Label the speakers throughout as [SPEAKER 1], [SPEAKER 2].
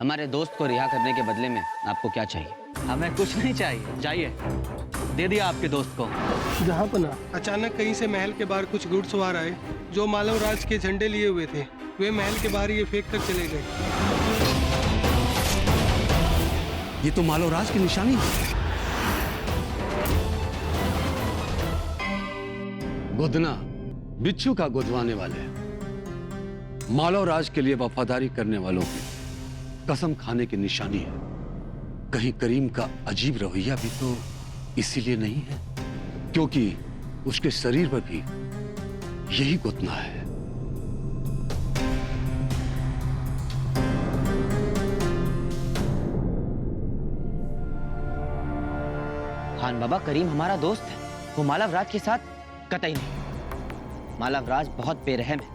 [SPEAKER 1] हमारे दोस्त को रिहा करने के बदले में आपको क्या चाहिए?
[SPEAKER 2] हमें कुछ नहीं चाहिए, जाइए। दे दिया आपके दोस्त को।
[SPEAKER 3] जहाँपना, अचानक कहीं से महल के बाहर कुछ घुड़सवार आए जो मालव राज के झंडे लिए हुए थे। वे महल के बाहर ये फेंक कर चले गए।
[SPEAKER 4] ये तो मालव राज की निशानी है। गुदना, बिच्छू का गुदवाने वाले, मालव राज के लिए वफादारी करने वालों की कसम खाने की निशानी है। कहीं करीम का अजीब रवैया भी तो इसीलिए नहीं है क्योंकि उसके शरीर पर भी यही गुदना है।
[SPEAKER 1] खान बाबा, करीम हमारा दोस्त है, वो मालव राज के साथ कतई नहीं। मालव राज बहुत बेरहम है,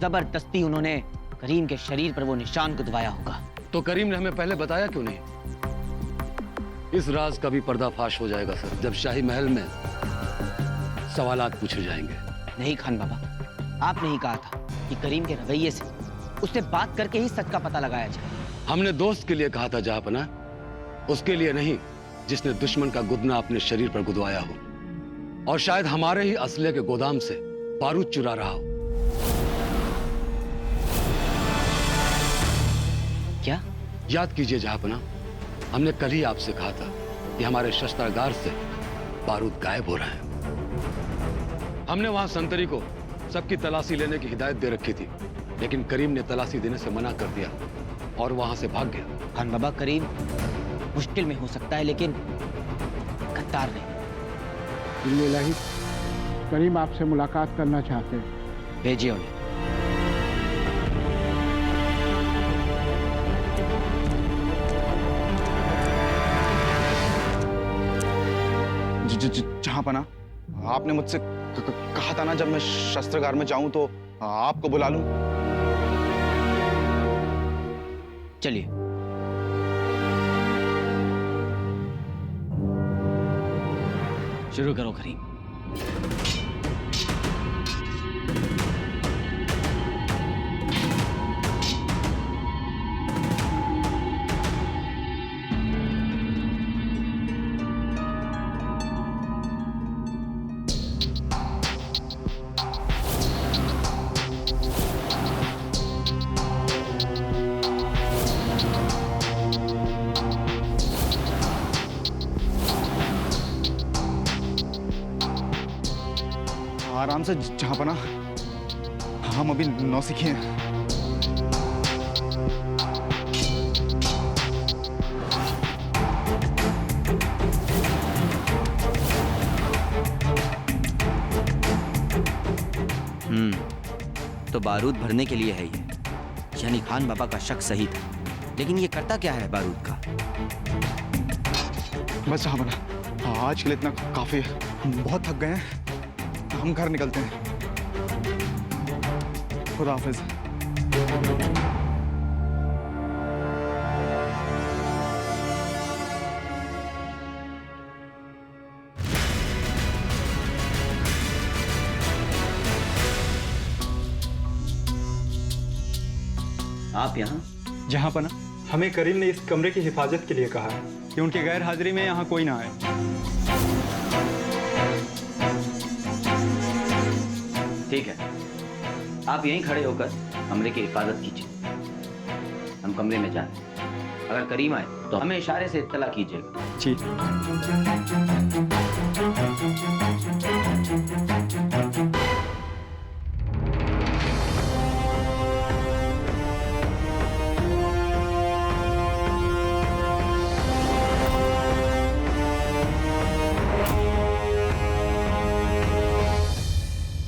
[SPEAKER 1] जबरदस्ती उन्होंने करीम के शरीर पर वो निशान गुदवाया होगा।
[SPEAKER 4] तो करीम ने हमें पहले बताया क्यों नहीं? इस राज का भी पर्दाफाश हो जाएगा सर, जब शाही महल में सवालात पूछे जाएंगे।
[SPEAKER 1] नहीं खान बाबा, आपने ही कहा था कि करीम के रवैये से उससे बात करके ही सच का पता लगाया जाए।
[SPEAKER 4] हमने दोस्त के लिए कहा था जहाँपना, उसके लिए नहीं जिसने दुश्मन का गुदना अपने शरीर पर गुदवाया हो और शायद हमारे ही असले के गोदाम से बारूद चुरा रहा हो।
[SPEAKER 1] क्या?
[SPEAKER 4] याद कीजिए जहाँपना, हमने कल ही आपसे कहा था कि हमारे शस्त्रागार से बारूद गायब हो रहा है। हमने वहां संतरी को सबकी तलाशी लेने की हिदायत दे रखी थी, लेकिन करीम ने तलाशी देने से मना कर दिया और वहां से भाग गया।
[SPEAKER 1] खान बाबा, करीम मुश्किल में हो सकता है लेकिन गद्दार नहीं।
[SPEAKER 5] इलाही, करीम आपसे मुलाकात करना चाहते हैं।
[SPEAKER 1] भेजिए उन्हें।
[SPEAKER 6] जहाँपना, आपने मुझसे कहा था ना जब मैं शस्त्रागार में जाऊं तो आपको बुला लूं।
[SPEAKER 1] चलिए। शुरू करो करीम।
[SPEAKER 6] आराम से जहाँपना, हम अभी नौसिखिए हैं।
[SPEAKER 1] तो बारूद भरने के लिए है ये, यानी खान बाबा का शक सही था। लेकिन ये करता क्या है बारूद का?
[SPEAKER 6] बस जहाँपना, आज के लिए इतना काफी है। बहुत थक गए हैं, हम घर निकलते हैं। खुदा हाफिज।
[SPEAKER 1] आप यहाँ?
[SPEAKER 7] जहाँपना, हमें करीम ने इस कमरे की हिफाजत के लिए कहा है कि उनकी गैर हाजिरी में यहाँ कोई ना आए।
[SPEAKER 1] ठीक है, आप यहीं खड़े होकर कमरे की हिफाजत कीजिए। हम कमरे में जाएं। अगर करीम आए तो हमें इशारे से इत्तला कीजिएगा।
[SPEAKER 7] जी।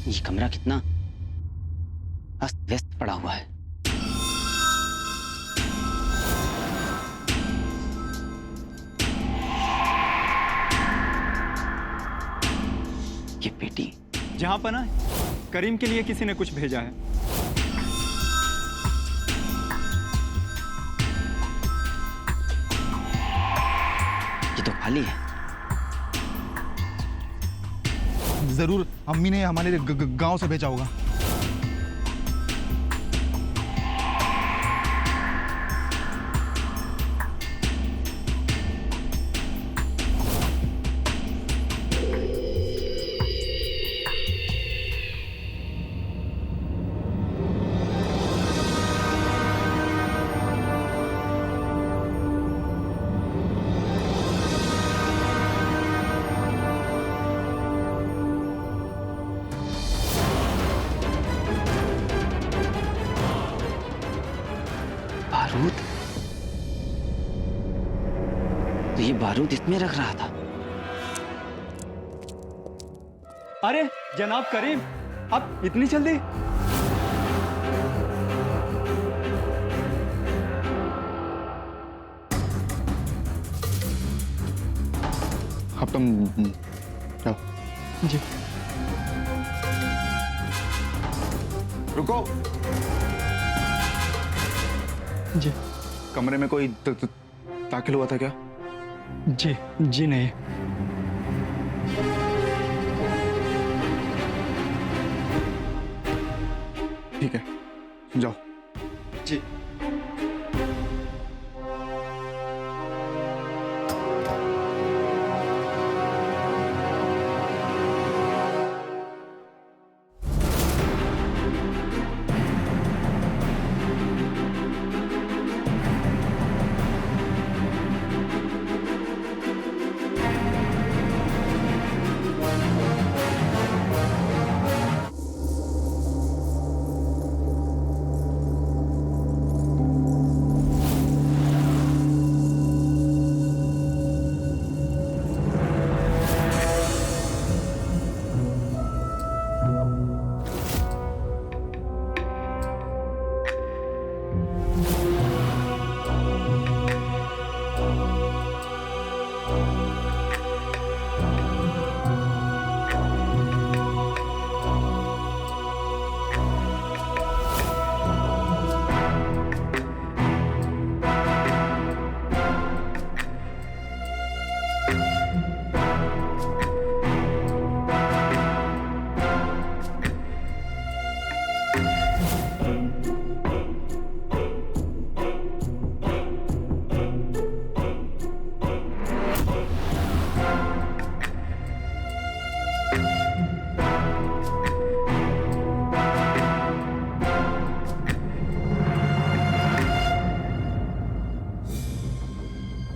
[SPEAKER 1] ये कमरा कितना अस्त व्यस्त पड़ा हुआ है। ये पेटी
[SPEAKER 7] जहाँपना, करीम के लिए किसी ने कुछ भेजा है।
[SPEAKER 1] ये तो खाली है।
[SPEAKER 6] जरूर अम्मी ने हमारे गांव से भेजा होगा।
[SPEAKER 1] ये बारूद इसमें रख रहा था।
[SPEAKER 7] अरे जनाब करीम, आप इतनी जल्दी?
[SPEAKER 6] अब तुम जाओ।
[SPEAKER 7] जी।
[SPEAKER 6] रुको।
[SPEAKER 7] जी।
[SPEAKER 6] कमरे में कोई दाखिल हुआ था क्या?
[SPEAKER 7] जी जी नहीं।
[SPEAKER 6] ठीक है, जाओ।
[SPEAKER 7] जी।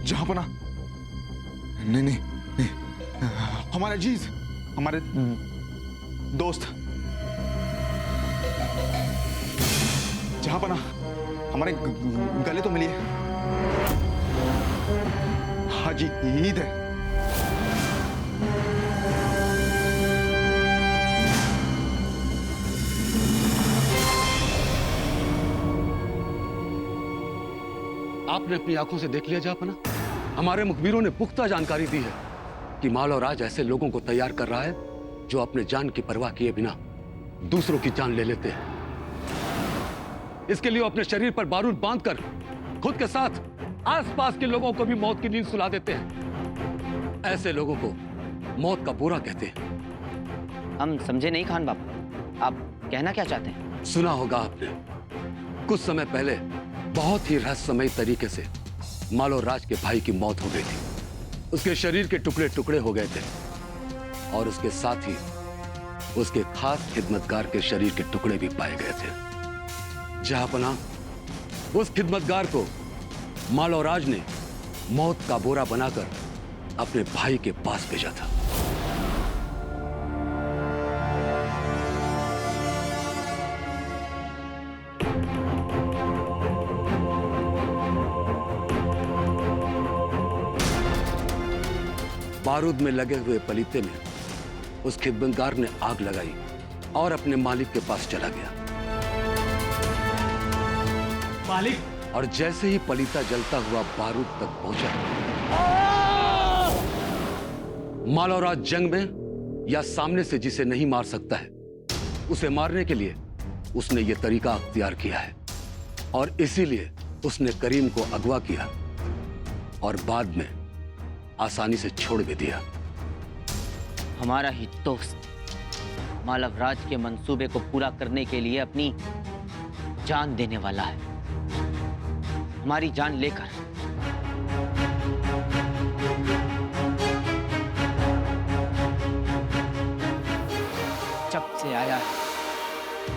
[SPEAKER 6] जहांपना, नहीं नहीं नहीं, हमारे अजीज, हमारे दोस्त जहांपना, हमारे गले तो मिलिए। हाजी ईद है।
[SPEAKER 4] आपने अपनी आंखों से देख लिया जहांपना। हमारे मुखबिरों ने पुख्ता जानकारी दी है कि मालव राज ऐसे लोगों को तैयार कर रहा है जो अपने जान की परवाह किए बिना दूसरों की जान ले लेते हैं। इसके लिए वो अपने शरीर पर बारूद बांधकर खुद के साथ आसपास के लोगों को भी मौत की नींद सुला देते हैं। ऐसे लोगों को मौत का बुरा कहते हैं।
[SPEAKER 1] हम समझे नहीं खान बाबा, आप कहना क्या चाहते हैं?
[SPEAKER 4] सुना होगा आपने, कुछ समय पहले बहुत ही रहस्यमयी तरीके से मालव राज के भाई की मौत हो गई थी। उसके शरीर के टुकड़े टुकड़े हो गए थे और उसके साथ ही उसके खास खिदमतगार के शरीर के टुकड़े भी पाए गए थे। जहांपना, उस खिदमतगार को मालव राज ने मौत का बोरा बनाकर अपने भाई के पास भेजा था। बारूद में लगे हुए पलीते में उस खिदमतगार ने आग लगाई और अपने मालिक के पास चला गया।
[SPEAKER 7] मालिक!
[SPEAKER 4] और जैसे ही पलीता जलता हुआ बारूद तक पहुंचा, मालव राज जंग में या सामने से जिसे नहीं मार सकता है, उसे मारने के लिए उसने यह तरीका अख्तियार किया है और इसीलिए उसने करीम को अगवा किया और बाद में आसानी से छोड़ भी दिया।
[SPEAKER 1] हमारा ही दोस्त मालव राज के मंसूबे को पूरा करने के लिए अपनी जान देने वाला है, हमारी जान लेकर। जब से आया है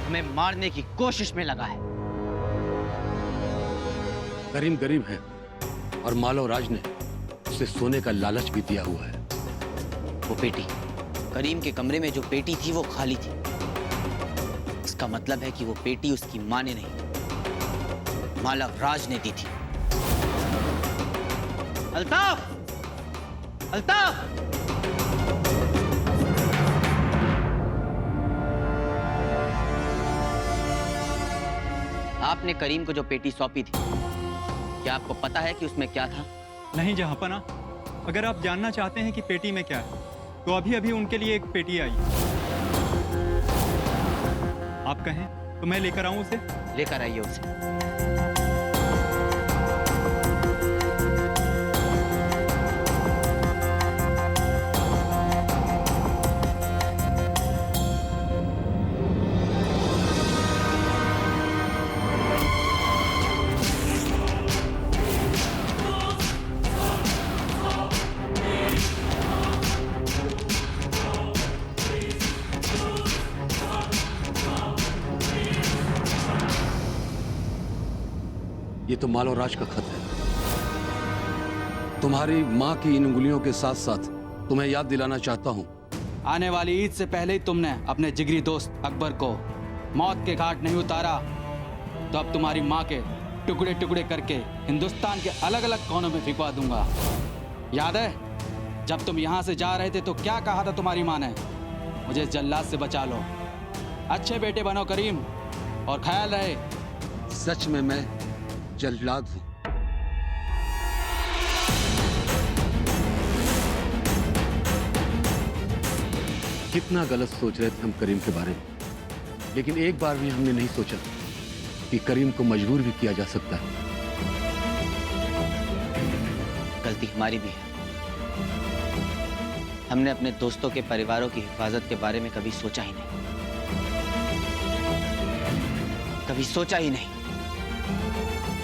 [SPEAKER 1] हमें मारने की कोशिश में लगा है।
[SPEAKER 4] करीम गरीब है और मालव राज ने उसे सोने का लालच भी दिया हुआ है।
[SPEAKER 1] वो पेटी, करीम के कमरे में जो पेटी थी वो खाली थी। इसका मतलब है कि वो पेटी उसकी मां ने नहीं, मालव राज ने दी थी। अल्ताफ! अल्ताफ! आपने करीम को जो पेटी सौंपी थी, क्या आपको पता है कि उसमें क्या था?
[SPEAKER 7] नहीं जहाँपना, अगर आप जानना चाहते हैं कि पेटी में क्या है तो अभी अभी उनके लिए एक पेटी आई। आप कहें तो मैं लेकर आऊं उसे?
[SPEAKER 1] लेकर आइए उसे।
[SPEAKER 4] ये तो मालव राज का खत है। तुम्हारी मां की इन उंगलियों के साथ साथ तुम्हें याद दिलाना चाहता हूं,
[SPEAKER 8] आने वाली ईद से पहले ही तुमने अपने जिगरी दोस्त अकबर को मौत के घाट नहीं उतारा तो अब तुम्हारी माँ के टुकड़े टुकड़े करके हिंदुस्तान के अलग अलग कोनों में फिकवा दूंगा। याद है जब तुम यहाँ से जा रहे थे तो क्या कहा था तुम्हारी माँ ने? मुझे जल्लाद से बचा लो। अच्छे बेटे बनो करीम, और ख्याल रहे
[SPEAKER 4] सच में मैं जल्लाद हूं। कितना गलत सोच रहे थे हम करीम के बारे में, लेकिन एक बार भी हमने नहीं सोचा कि करीम को मजबूर भी किया जा सकता है।
[SPEAKER 1] गलती हमारी भी है। हमने अपने दोस्तों के परिवारों की हिफाजत के बारे में कभी सोचा ही नहीं, कभी सोचा ही नहीं।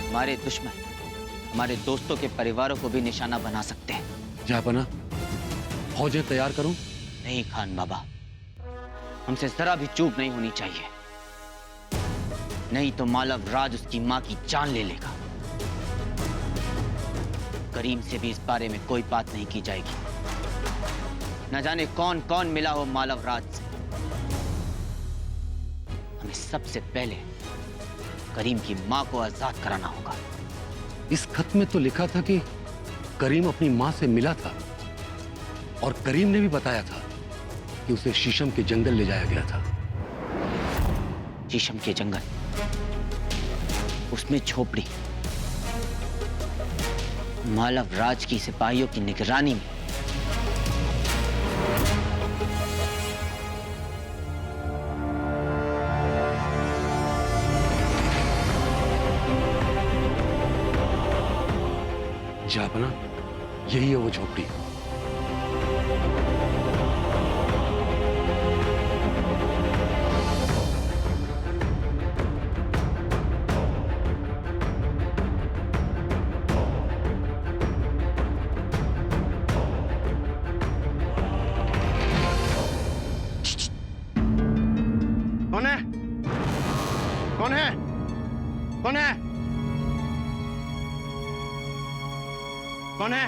[SPEAKER 1] हमारे दुश्मन हमारे दोस्तों के परिवारों को भी निशाना बना सकते हैं।
[SPEAKER 4] जहापना, फौजें तैयार करूं?
[SPEAKER 1] नहीं खान बाबा, हमसे जरा भी चूक नहीं होनी चाहिए, नहीं तो मालव राज उसकी मां की जान ले लेगा। करीम से भी इस बारे में कोई बात नहीं की जाएगी। न जाने कौन कौन मिला हो मालव राज से। हमें सबसे पहले करीम की मां को आजाद कराना होगा।
[SPEAKER 4] इस खत में तो लिखा था कि करीम अपनी मां से मिला था, और करीम ने भी बताया था कि उसे शीशम के जंगल ले जाया गया था।
[SPEAKER 1] शीशम के जंगल, उसमें झोपड़ी, मालव राज की सिपाहियों की निगरानी में।
[SPEAKER 4] जापना, यही है वो झोपड़ी।
[SPEAKER 6] कौन है? कौन है? कौन है? कौन है?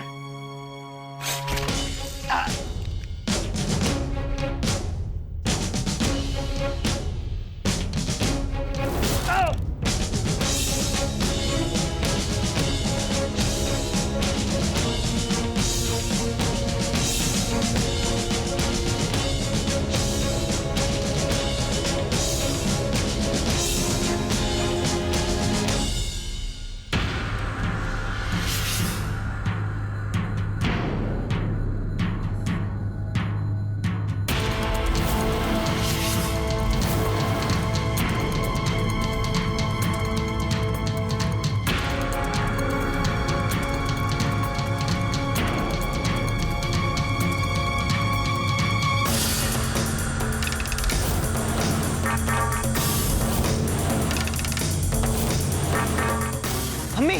[SPEAKER 1] अम्मी,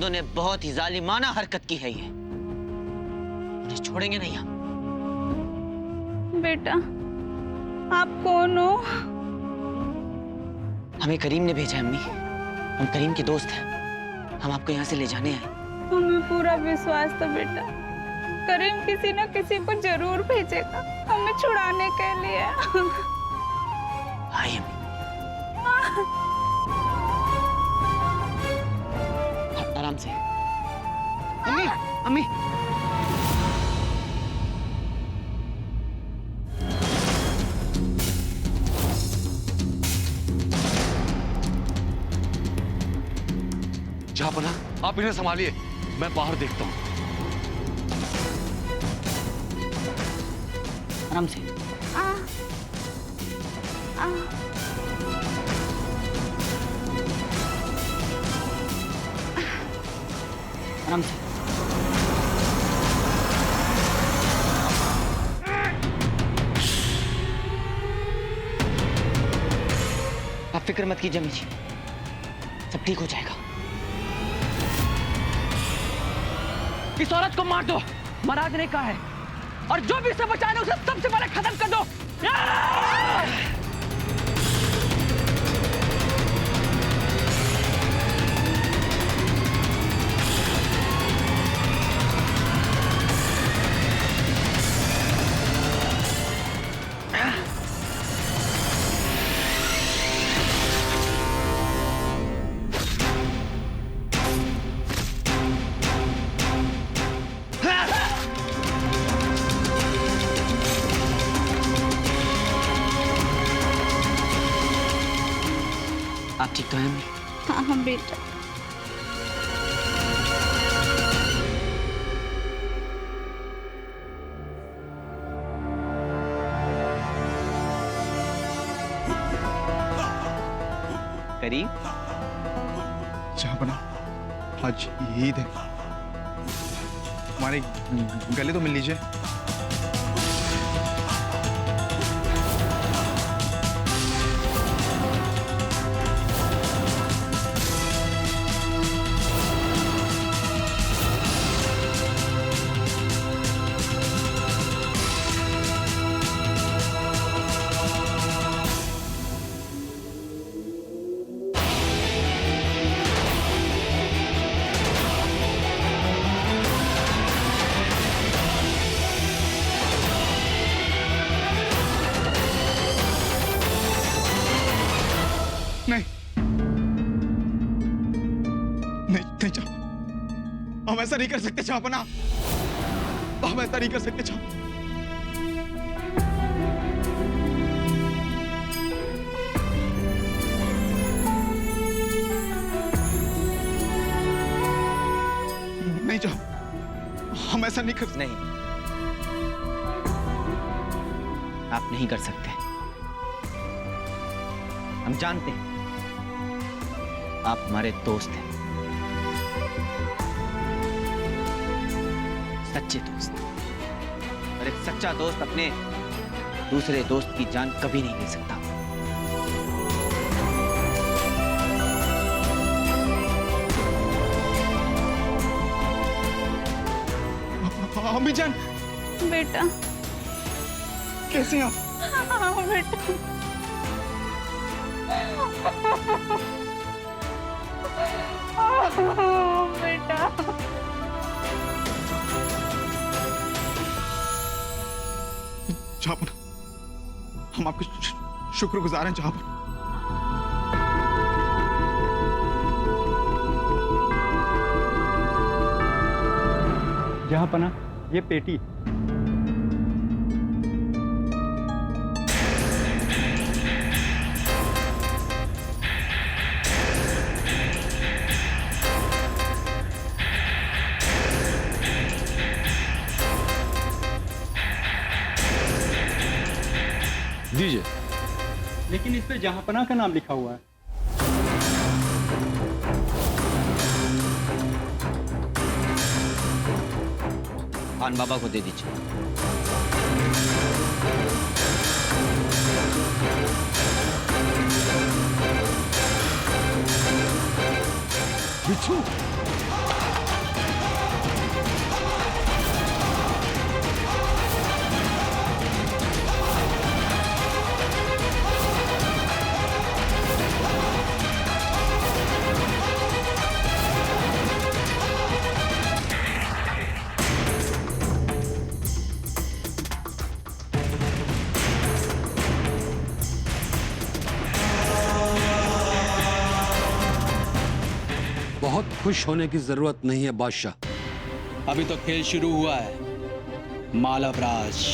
[SPEAKER 1] ने बहुत ही जालिमाना हरकत की है। ये उन्हें छोड़ेंगे नहीं हम।
[SPEAKER 9] बेटा, आप कौन हो?
[SPEAKER 1] हमें करीम ने भेजा है अम्मी। हम करीम के दोस्त हैं। हम आपको यहाँ से ले जाने आए।
[SPEAKER 9] हमें पूरा विश्वास था बेटा, करीम किसी न किसी को जरूर भेजेगा हमें छुड़ाने के लिए।
[SPEAKER 1] आइए अम्मी। आराम से। अम्मी, अम्मी।
[SPEAKER 4] जहापना, आप इन्हें संभालिए, मैं बाहर देखता हूँ।
[SPEAKER 1] आराम से। आराम से। आप फिक्र मत कीजिए अम्मी जी, सब ठीक हो जाएगा।
[SPEAKER 2] इस औरत को मार दो, महाराज ने कहा है, और जो भी इसे बचाना उसे सबसे पहले खत्म कर दो।
[SPEAKER 1] आप ठीक तो हैं अम्मी?
[SPEAKER 9] हाँ हाँ बेटा।
[SPEAKER 1] करीम,
[SPEAKER 6] जहापना, आज ईद है, हमारे गले तो मिल लीजिए। नहीं नहीं नहीं चाह, हम ऐसा नहीं कर सकते चाहपना, हम ऐसा नहीं कर सकते चाह। नहीं चाह, हम ऐसा नहीं कर सकते।
[SPEAKER 1] नहीं, आप नहीं कर सकते। हम जानते हैं आप हमारे दोस्त हैं, सच्चे दोस्त। और एक सच्चा दोस्त अपने दूसरे दोस्त की जान कभी नहीं ले सकता।
[SPEAKER 6] अम्मी जान,
[SPEAKER 9] बेटा
[SPEAKER 6] कैसे हैं आप?
[SPEAKER 9] हाँ बेटा। बेटा
[SPEAKER 6] जहापना, हम आपके शुक्रगुजार हैं जहापना।
[SPEAKER 7] जहापना, ये पेटी।
[SPEAKER 4] दीजिए।
[SPEAKER 7] लेकिन इस पे जहापना का नाम लिखा हुआ है।
[SPEAKER 1] खान बाबा को दे दीजिए।
[SPEAKER 4] बिच्छू, खुश होने की जरूरत नहीं है बादशाह।
[SPEAKER 8] अभी तो खेल शुरू हुआ है मालवराज।